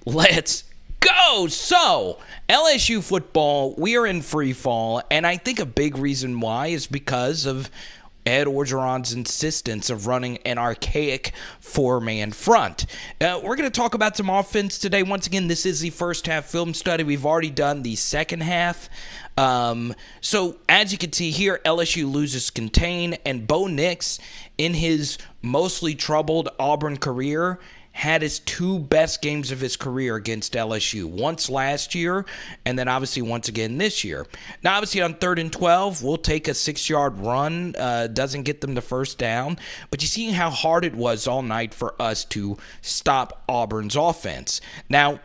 Let's go. So, LSU football, we are in free fall, and I think a big reason why is because of Ed Orgeron's insistence of running an archaic four-man front. We're going to talk about some offense today. Once again, this is the first half film study. We've already done the second half. So, as you can see here, LSU loses contain, and Bo Nix, in his mostly troubled Auburn career, had his two best games of his career against LSU, once last year and then obviously once again this year. Now, obviously on 3rd and 12, we'll take a 6-yard run. Doesn't get them the first down. But you see how hard it was all night for us to stop Auburn's offense. Now,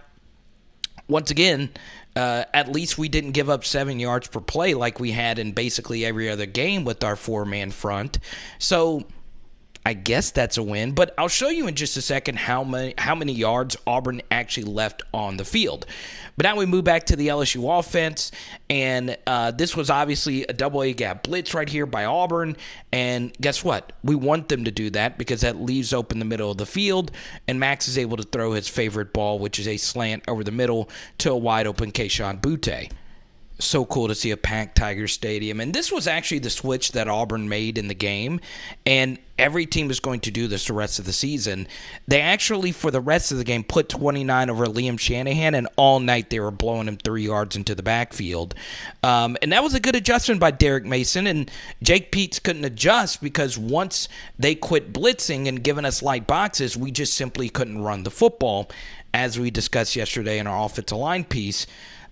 once again, at least we didn't give up 7 yards per play like we had in basically every other game with our four-man front. So I guess that's a win, but I'll show you in just a second how many yards Auburn actually left on the field. But now we move back to the LSU offense, and this was obviously a double-A gap blitz right here by Auburn, and guess what? We want them to do that because that leaves open the middle of the field, and Max is able to throw his favorite ball, which is a slant over the middle to a wide-open Kayshon Boutte. So cool to see a packed Tiger Stadium. And this was actually the switch that Auburn made in the game. And every team is going to do this the rest of the season. They actually, for the rest of the game, put 29 over Liam Shanahan. And all night they were blowing him 3 yards into the backfield. And that was a good adjustment by Derek Mason. And Jake Peets couldn't adjust because once they quit blitzing and giving us light boxes, we just simply couldn't run the football, as we discussed yesterday in our offensive line piece.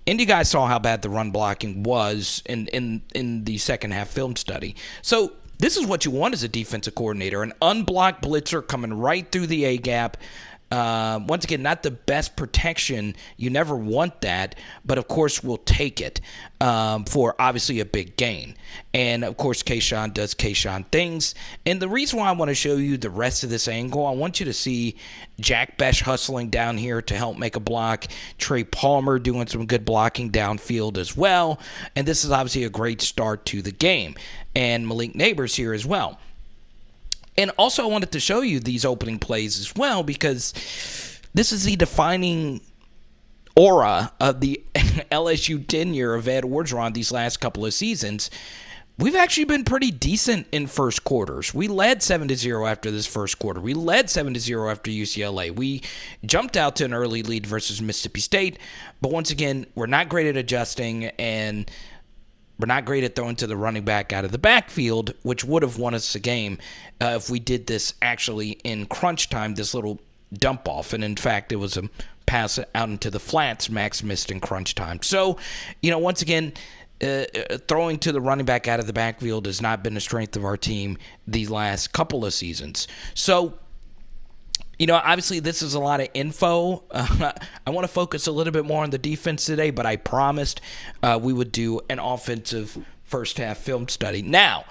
And you guys saw how bad the run blocking was in the second half film study. So this is what you want as a defensive coordinator, an unblocked blitzer coming right through the A-gap. Once again, not the best protection. You never want that, but of course we'll take it for obviously a big gain. And of course Kayshon does Kayshon things. And the reason why I want to show you the rest of this angle, I want you to see Jack Besh hustling down here to help make a block, Trey Palmer doing some good blocking downfield as well. And this is obviously a great start to the game. And Malik Neighbors here as well. And also I wanted to show you these opening plays as well because this is the defining aura of the LSU tenure of Ed Orgeron these last couple of seasons. We've actually been pretty decent in first quarters. We led 7-0 after this first quarter. We led 7-0 after UCLA. We jumped out to an early lead versus Mississippi State. But once again, we're not great at adjusting, and we're not great at throwing to the running back out of the backfield, which would have won us the game if we did this actually in crunch time, this little dump off. And in fact, it was a pass out into the flats Max missed in crunch time. So, once again, throwing to the running back out of the backfield has not been a strength of our team the last couple of seasons. So, obviously this is a lot of info. I want to focus a little bit more on the defense today, but I promised we would do an offensive first half film study. Now,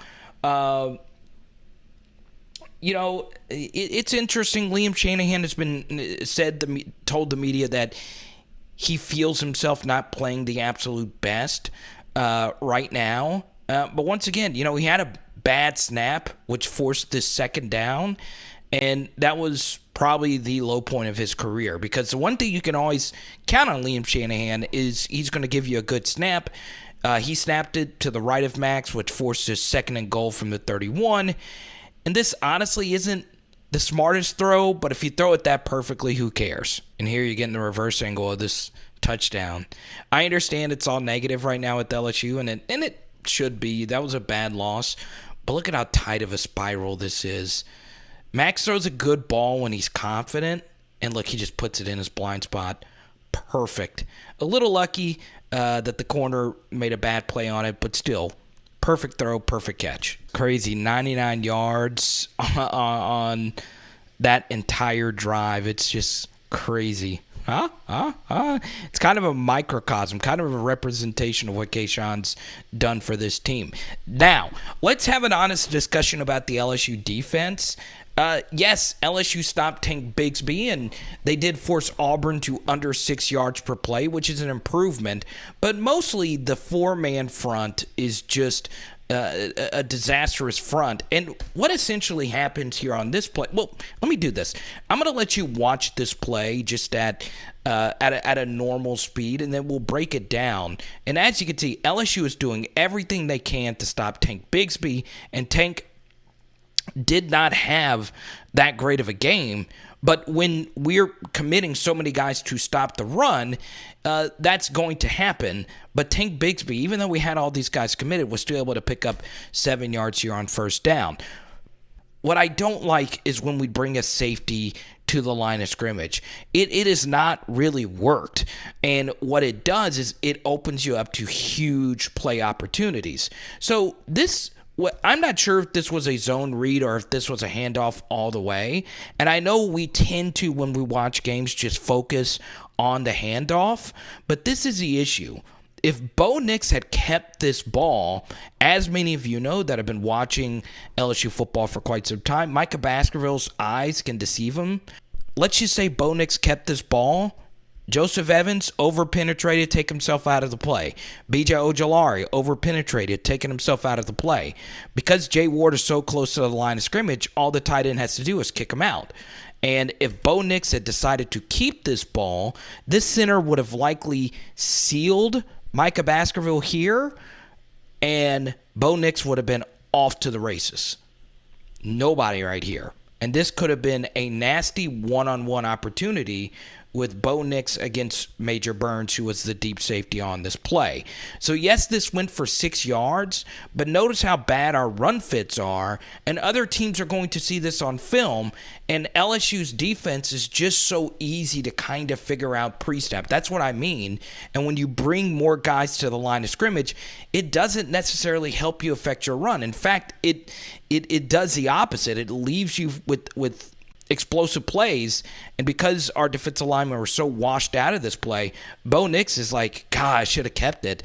it's interesting. Liam Shanahan has been told the media that he feels himself not playing the absolute best right now. But once again, he had a bad snap, which forced this second down. And that was probably the low point of his career, because the one thing you can always count on Liam Shanahan is he's going to give you a good snap. He snapped it to the right of Max, which forced his 2nd and goal from the 31. And this honestly isn't the smartest throw, but if you throw it that perfectly, who cares? And here you're getting the reverse angle of this touchdown. I understand it's all negative right now at LSU, and it should be. That was a bad loss. But look at how tight of a spiral this is. Max throws a good ball when he's confident, and look, he just puts it in his blind spot. Perfect. A little lucky that the corner made a bad play on it, but still, perfect throw, perfect catch. Crazy, 99 yards on that entire drive. It's just crazy. It's kind of a microcosm, kind of a representation of what Kayshon's done for this team. Now, let's have an honest discussion about the LSU defense. Yes, LSU stopped Tank Bigsby, and they did force Auburn to under 6 yards per play, which is an improvement. But mostly the four-man front is just a disastrous front. And what essentially happens here on this play? Well, let me do this. I'm going to let you watch this play just at a normal speed, and then we'll break it down. And as you can see, LSU is doing everything they can to stop Tank Bigsby, and Tank did not have that great of a game. But when we're committing so many guys to stop the run, that's going to happen. But Tank Bigsby, even though we had all these guys committed, was still able to pick up 7 yards here on first down. What I don't like is when we bring a safety to the line of scrimmage. It has not really worked. And what it does is it opens you up to huge play opportunities. So I'm not sure if this was a zone read or if this was a handoff all the way. And I know we tend to, when we watch games, just focus on the handoff. But this is the issue. If Bo Nix had kept this ball, as many of you know that have been watching LSU football for quite some time, Micah Baskerville's eyes can deceive him. Let's just say Bo Nix kept this ball. Joseph Evans over-penetrated, take himself out of the play. B.J. Ojolari over-penetrated, taking himself out of the play. Because Jay Ward is so close to the line of scrimmage, all the tight end has to do is kick him out. And if Bo Nix had decided to keep this ball, this center would have likely sealed Micah Baskerville here, and Bo Nix would have been off to the races. Nobody right here. And this could have been a nasty one-on-one opportunity with Bo Nix against Major Burns, who was the deep safety on this play. So yes, this went for 6 yards, but notice how bad our run fits are, and other teams are going to see this on film, and LSU's defense is just so easy to kind of figure out pre-snap. That's what I mean. And when you bring more guys to the line of scrimmage, it doesn't necessarily help you affect your run. In fact, it does the opposite. It leaves you with explosive plays, and because our defensive linemen were so washed out of this play, Bo Nix is like, God, I should have kept it.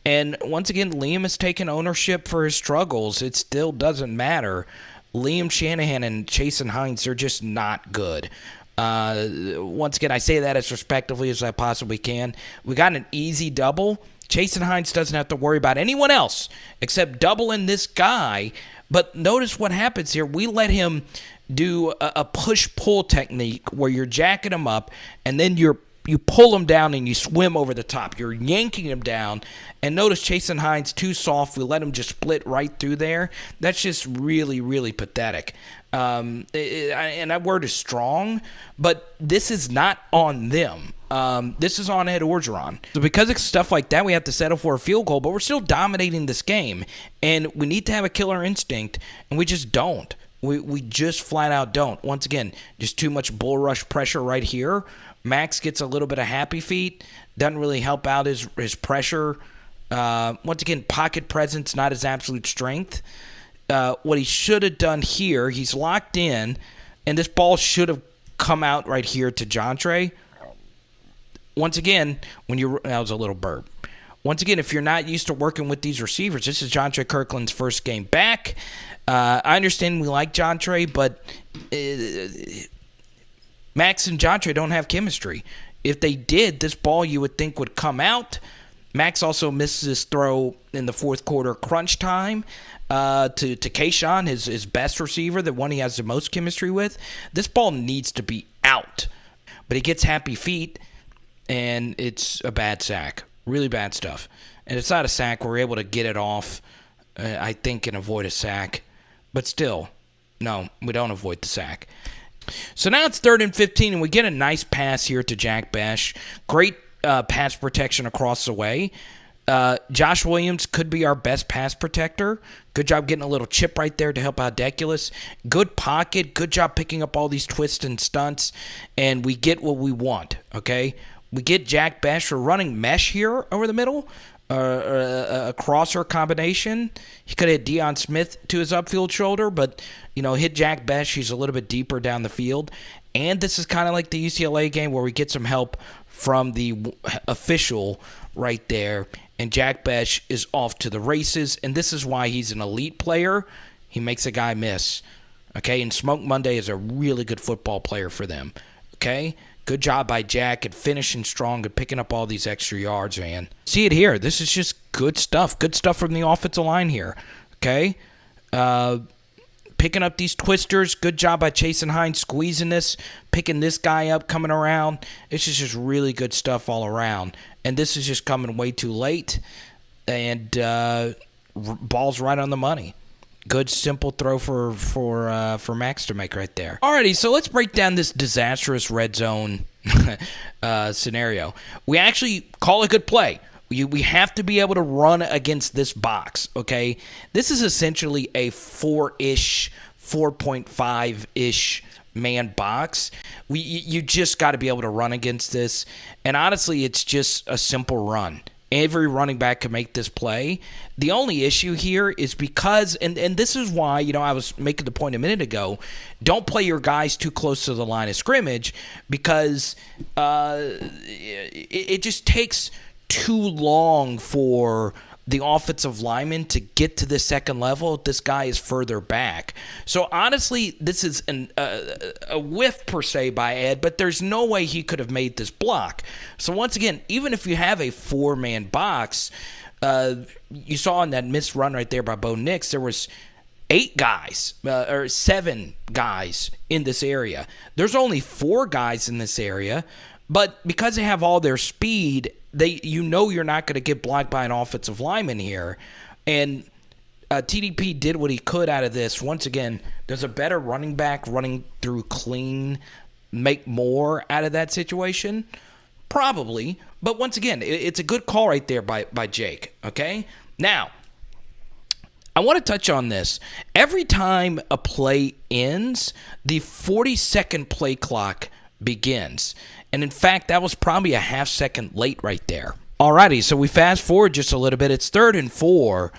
And once again, Liam has taken ownership for his struggles. It still doesn't matter. Liam Shanahan and Chasen Hines are just not good. Once again, I say that as respectively as I possibly can. We got an easy double. Chasen Hines doesn't have to worry about anyone else except doubling this guy. But notice what happens here. We let him do a push-pull technique where you're jacking him up, and then you pull him down and you swim over the top. You're yanking him down. And notice Chasen Hines too soft. We let him just split right through there. That's just really, really pathetic. And that word is strong, but this is not on them. This is on Ed Orgeron. So because of stuff like that, we have to settle for a field goal, but we're still dominating this game. And we need to have a killer instinct, and we just don't. We just flat out don't. Once again, just too much bull rush pressure right here. Max gets a little bit of happy feet. Doesn't really help out his pressure. Once again, pocket presence, not his absolute strength. What he should have done here, he's locked in, and this ball should have come out right here to Jontre. Once again, that was a little burp. Once again, if you're not used to working with these receivers, this is Jontre Kirkland's first game back. I understand we like Jontre, but Max and Jontre don't have chemistry. If they did, this ball you would think would come out. Max also misses his throw in the fourth quarter crunch time to Kayshawn, his best receiver, the one he has the most chemistry with. This ball needs to be out. But he gets happy feet, and it's a bad sack. Really bad stuff. And it's not a sack. We're able to get it off, I think, and avoid a sack. But still, no, we don't avoid the sack. So now it's 3rd and 15, and we get a nice pass here to Jack Bech. Great pass protection across the way. Josh Williams could be our best pass protector. Good job getting a little chip right there to help out Deculus. Good pocket. Good job picking up all these twists and stunts. And we get what we want, okay? We get Jack Bech. We're running mesh here over the middle. A crosser combination. He could have hit Deion Smith to his upfield shoulder, but, hit Jack Bech. He's a little bit deeper down the field. And this is kind of like the UCLA game where we get some help from the official right there. And Jack Bech is off to the races. And this is why he's an elite player. He makes a guy miss. Okay, and Smoke Monday is a really good football player for them. Okay? Good job by Jack at finishing strong and picking up all these extra yards, man. See it here. This is just good stuff. Good stuff from the offensive line here. okay? Picking up these twisters. Good job by Chasen Hines squeezing this, picking this guy up, coming around. It's just really good stuff all around. And this is just coming way too late. And ball's right on the money. Good simple throw for Max to make right there. Alrighty, so let's break down this disastrous red zone scenario. We actually call a good play. We have to be able to run against this box, okay? This is essentially a 4.5-ish man box. You just got to be able to run against this. And honestly, it's just a simple run. Every running back can make this play. The only issue here is because, and this is why, I was making the point a minute ago, don't play your guys too close to the line of scrimmage, because it just takes too long for the offensive lineman to get to the second level. This guy is further back. So honestly, this is a whiff per se by Ed, but there's no way he could have made this block. So once again, even if you have a 4-man box, you saw in that missed run right there by Bo Nix, there was 8 guys or 7 guys in this area. There's only 4 guys in this area, but because they have all their speed, you're not going to get blocked by an offensive lineman here. And TDP did what he could out of this. Once again, there's a better running back running through clean, make more out of that situation? Probably. But once again, it's a good call right there by Jake. Okay? Now, I want to touch on this. Every time a play ends, the 40-second play clock begins. And in fact, that was probably a half second late right there. Alrighty, so we fast forward just a little bit. It's 3rd and 4,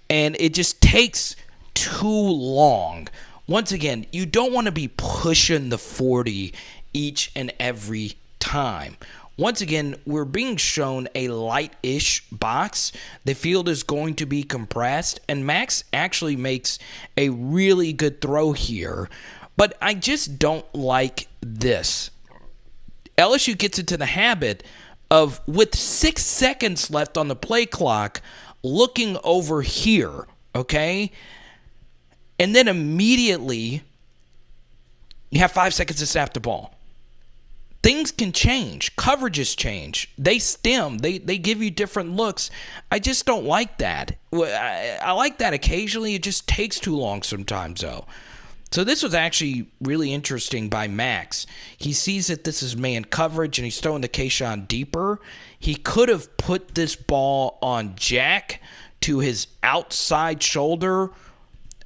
and it just takes too long. Once again, you don't want to be pushing the 40 each and every time. Once again, we're being shown a light-ish box. The field is going to be compressed, and Max actually makes a really good throw here. But I just don't like this. LSU gets into the habit of, with 6 seconds left on the play clock, looking over here, okay? And then immediately, you have 5 seconds to snap the ball. Things can change. Coverages change. They stem. They give you different looks. I just don't like that. I like that occasionally. It just takes too long sometimes, though. So this was actually really interesting by Max. He sees that this is man coverage, and he's throwing the Kayshawn deeper. He could have put this ball on Jack to his outside shoulder.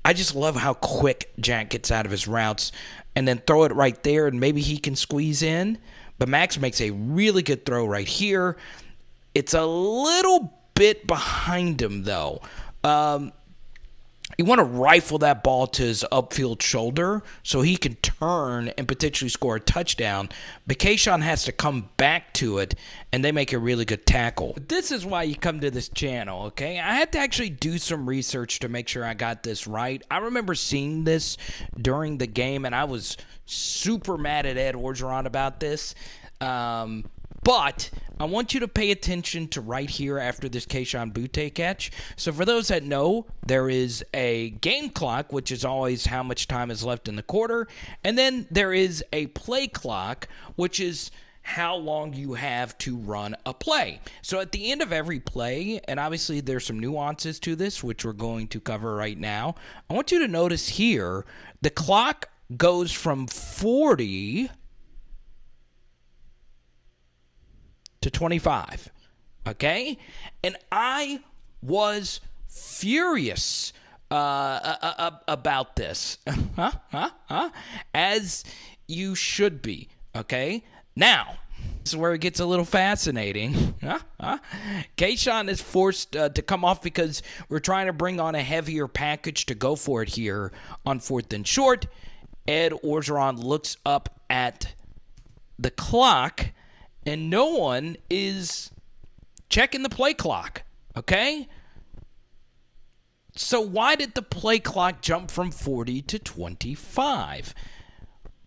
I just love how quick Jack gets out of his routes, and then throw it right there, and maybe he can squeeze in. But Max makes a really good throw right here. It's a little bit behind him, though. You want to rifle that ball to his upfield shoulder so he can turn and potentially score a touchdown. But Kayshawn has to come back to it, and they make a really good tackle. This is why you come to this channel, okay? I had to actually do some research to make sure I got this right. I remember seeing this during the game, and I was super mad at Ed Orgeron about this. But I want you to pay attention to right here after this Kayshawn Butte catch. So for those that know, there is a game clock, which is always how much time is left in the quarter. And then there is a play clock, which is how long you have to run a play. So at the end of every play, and obviously there's some nuances to this, which we're going to cover right now. I want you to notice here, the clock goes from 40 to 25, okay? And I was furious about this, as you should be, okay? Now, this is where it gets a little fascinating. Kayshawn is forced to come off because we're trying to bring on a heavier package to go for it here on 4th and short. Ed Orgeron looks up at the clock, and no one is checking the play clock, okay? So why did the play clock jump from 40 to 25?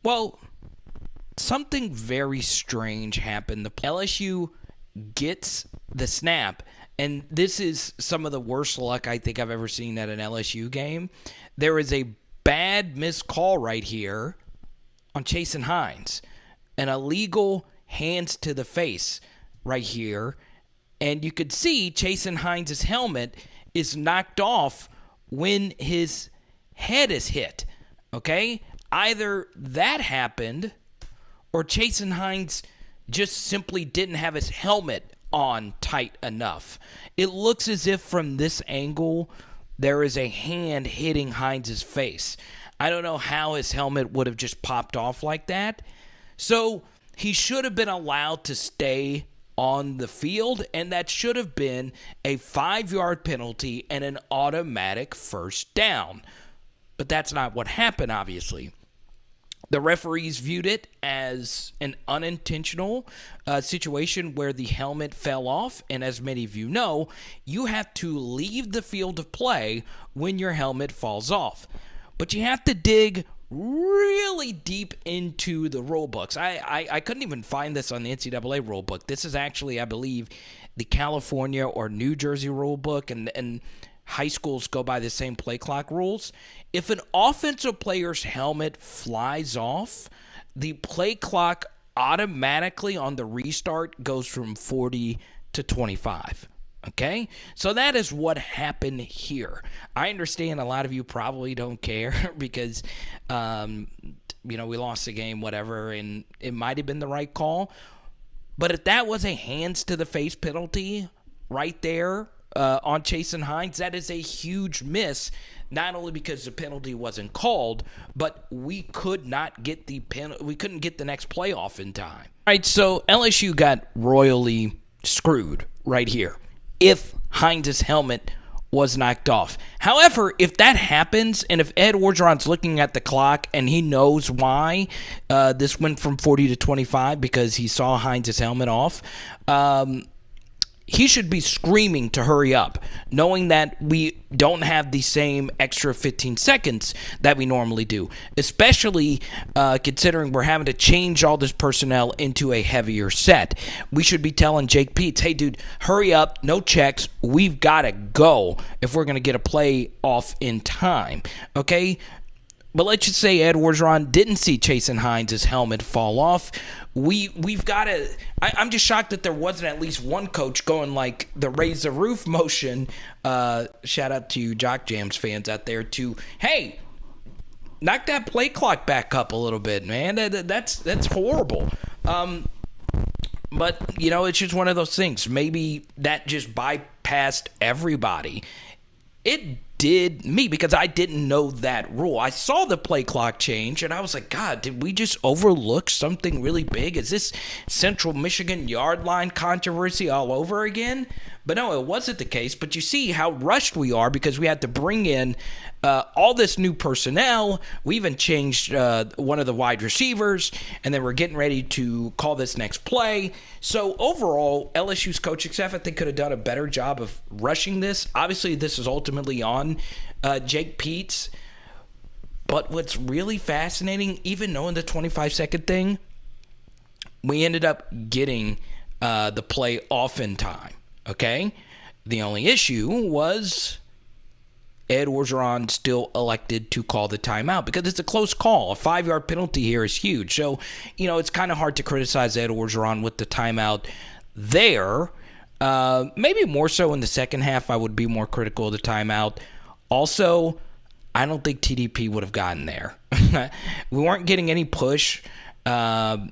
Well, something very strange happened. The LSU gets the snap, and this is some of the worst luck I think I've ever seen at an LSU game. There is a bad missed call right here on Chasen Hines. An illegal hands to the face right here. And you could see Chasen Hines' helmet is knocked off when his head is hit. Okay? Either that happened or Chasen Hines just simply didn't have his helmet on tight enough. It looks as if from this angle there is a hand hitting Hines' face. I don't know how his helmet would have just popped off like that. So he should have been allowed to stay on the field, and that should have been a 5-yard penalty and an automatic first down. But that's not what happened, obviously. The referees viewed it as an unintentional situation where the helmet fell off, and as many of you know, you have to leave the field of play when your helmet falls off. But you have to dig really deep into the rule books. I couldn't even find this on the NCAA rule book. This is actually, I believe, the California or New Jersey rule book, and high schools go by the same play clock rules. If an offensive player's helmet flies off, the play clock automatically on the restart goes from 40 to 25. Okay? So that is what happened here. I understand a lot of you probably don't care because, we lost the game, whatever, and it might have been the right call. But if that was a hands-to-the-face penalty right there on Chasen Hines, that is a huge miss, not only because the penalty wasn't called, but we could not get we couldn't get the next playoff in time. All right, so LSU got royally screwed right here if Hines' helmet was knocked off. However, if that happens, and if Ed Orgeron's looking at the clock and he knows why this went from 40 to 25 because he saw Hines' helmet off, he should be screaming to hurry up, knowing that we don't have the same extra 15 seconds that we normally do, especially considering we're having to change all this personnel into a heavier set. We should be telling Jake Peets, hey, dude, hurry up, no checks, we've got to go if we're going to get a play off in time, okay? But let's just say Ed Orgeron didn't see Chasen Hines' helmet fall off. We've got to. I'm just shocked that there wasn't at least one coach going like the raise the roof motion. Shout out to you Jock Jams fans out there to, hey, knock that play clock back up a little bit, man. That's horrible. But it's just one of those things. Maybe that just bypassed everybody. It did me because I didn't know that rule. I saw the play clock change and I was like, God, did we just overlook something really big? Is this Central Michigan yard line controversy all over again? But no, it wasn't the case. But you see how rushed we are because we had to bring in all this new personnel. We even changed one of the wide receivers, and then we're getting ready to call this next play. So overall, LSU's coaching staff, I think, could have done a better job of rushing this. Obviously, this is ultimately on Jake Peets. But what's really fascinating, even knowing the 25-second thing, we ended up getting the play off in time. Okay? The only issue was Ed Orgeron still elected to call the timeout because it's a close call. A 5-yard penalty here is huge. So, it's kind of hard to criticize Ed Orgeron with the timeout there. Maybe more so in the second half, I would be more critical of the timeout. Also, I don't think TDP would have gotten there. We weren't getting any push, and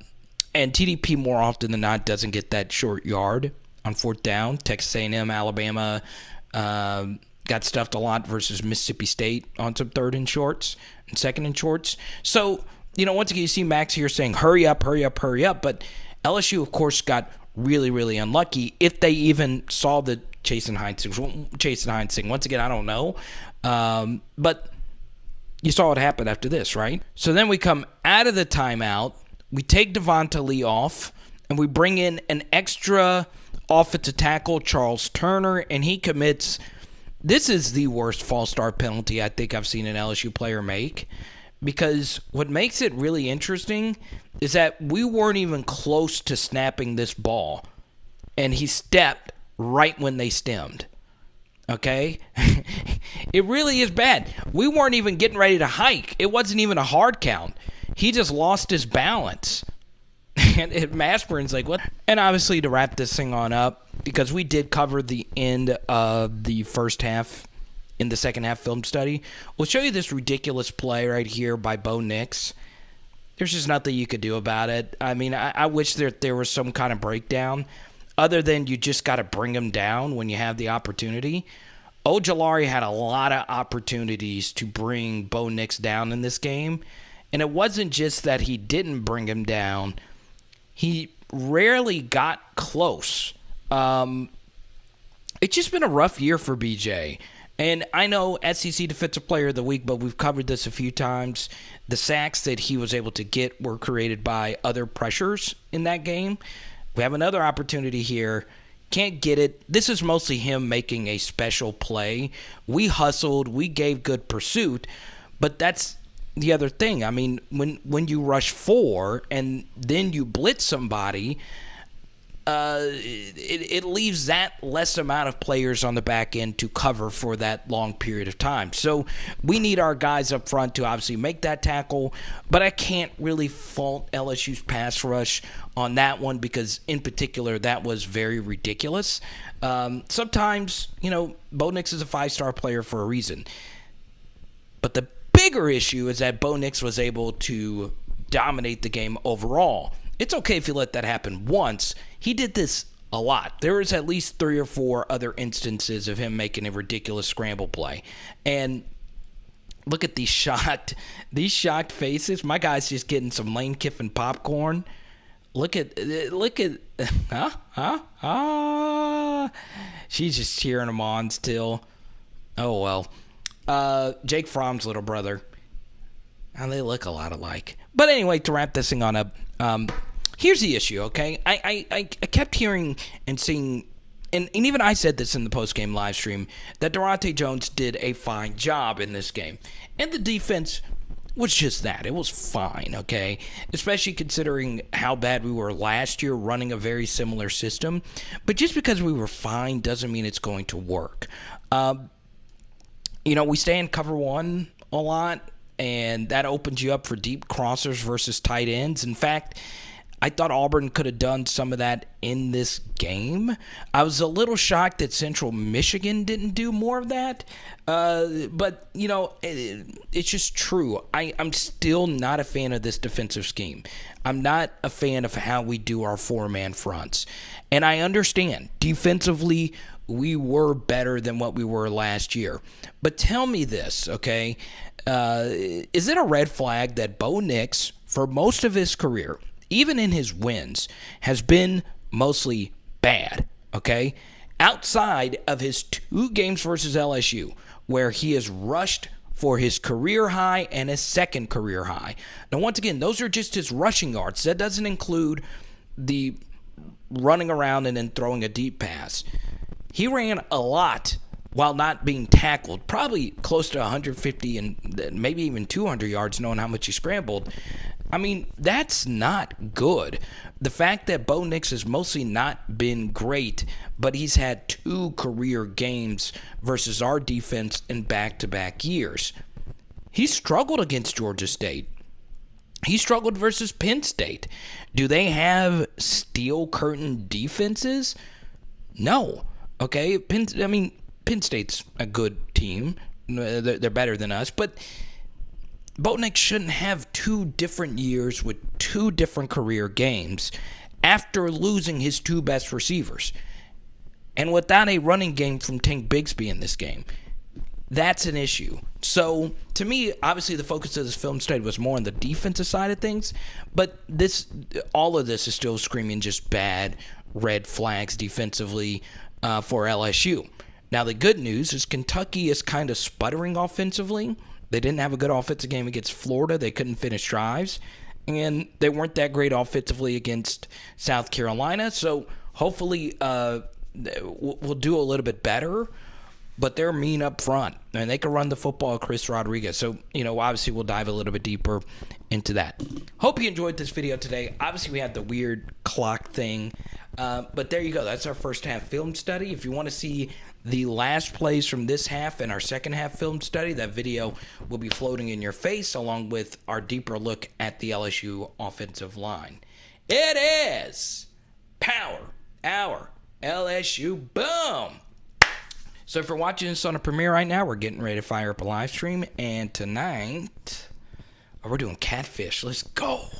TDP more often than not doesn't get that short yard on fourth down. Texas A&M, Alabama got stuffed a lot versus Mississippi State on some third and shorts and second and shorts. So, once again, you see Max here saying, hurry up, hurry up, hurry up. But LSU, of course, got really, really unlucky if they even saw the Chasen Hines thing. Once again, I don't know. But you saw what happened after this, right? So then we come out of the timeout. We take Devonta Lee off, and we bring in an extra offensive tackle, Charles Turner, and he commits. This is the worst false start penalty I think I've seen an LSU player make, because what makes it really interesting is that we weren't even close to snapping this ball, and he stepped right when they stemmed. Okay? It really is bad. We weren't even getting ready to hike. It wasn't even a hard count. He just lost his balance. And Mashburn's like, what? And obviously, to wrap this thing on up, because we did cover the end of the first half in the second half film study, we'll show you this ridiculous play right here by Bo Nix. There's just nothing you could do about it. I mean, I wish there was some kind of breakdown, other than you just got to bring him down when you have the opportunity. Ojulari had a lot of opportunities to bring Bo Nix down in this game, and it wasn't just that he didn't bring him down. He rarely got close. It's just been a rough year for BJ. And I know SEC Defensive Player of the Week, but we've covered this a few times. The sacks that he was able to get were created by other pressures in that game. We have another opportunity here. Can't get it. This is mostly him making a special play. We hustled. We gave good pursuit. But that's the other thing. I mean, when you rush 4 and then you blitz somebody, it leaves that less amount of players on the back end to cover for that long period of time. So we need our guys up front to obviously make that tackle, but I can't really fault LSU's pass rush on that one because, in particular, that was very ridiculous. Sometimes, Bo Nix is a 5-star player for a reason. But the bigger issue is that Bo Nix was able to dominate the game overall. It's okay if you let that happen once. He did this a lot. There was at least 3 or 4 other instances of him making a ridiculous scramble play. And look at these shocked faces. My guy's just getting some Lane Kiffin popcorn. Look at she's just cheering him on still. Oh well. Jake Fromm's little brother. And they look a lot alike. But anyway, to wrap this thing on up, here's the issue, okay? I kept hearing and seeing, and even I said this in the post-game live stream, that Daronte Jones did a fine job in this game. And the defense was just that. It was fine, okay? Especially considering how bad we were last year running a very similar system. But just because we were fine doesn't mean it's going to work. We stay in cover 1 a lot, and that opens you up for deep crossers versus tight ends. In fact, I thought Auburn could have done some of that in this game. I was a little shocked that Central Michigan didn't do more of that. But, it's just true. I'm still not a fan of this defensive scheme. I'm not a fan of how we do our 4-man fronts. And I understand, defensively, we were better than what we were last year. But tell me this, okay? Is it a red flag that Bo Nix, for most of his career, even in his wins, has been mostly bad, okay? Outside of his 2 games versus LSU, where he has rushed for his career high and his second career high. Now, once again, those are just his rushing yards. That doesn't include the running around and then throwing a deep pass. He ran a lot while not being tackled, probably close to 150 and maybe even 200 yards, knowing how much he scrambled. I mean, that's not good. The fact that Bo Nix has mostly not been great, but he's had 2 career games versus our defense in back-to-back years. He struggled against Georgia State. He struggled versus Penn State. Do they have steel curtain defenses? No. Okay, Penn State's a good team. They're better than us, but Bo Nix shouldn't have 2 different years with 2 different career games after losing his 2 best receivers. And without a running game from Tank Bigsby in this game. That's an issue. So, to me, obviously the focus of this film study was more on the defensive side of things, but all of this is still screaming just bad red flags defensively for LSU. Now, the good news is Kentucky is kind of sputtering offensively. They didn't have a good offensive game against Florida. They couldn't finish drives. And they weren't that great offensively against South Carolina. So, hopefully, we'll do a little bit better. But they're mean up front, and they can run the football, Chris Rodriguez. So, obviously we'll dive a little bit deeper into that. Hope you enjoyed this video today. Obviously, we had the weird clock thing. But there you go. That's our first half film study. If you want to see the last plays from this half and our second half film study, that video will be floating in your face along with our deeper look at the LSU offensive line. It is Power Hour LSU. Boom! So if you're watching this on a premiere right now, we're getting ready to fire up a live stream. And tonight, we're doing catfish. Let's go.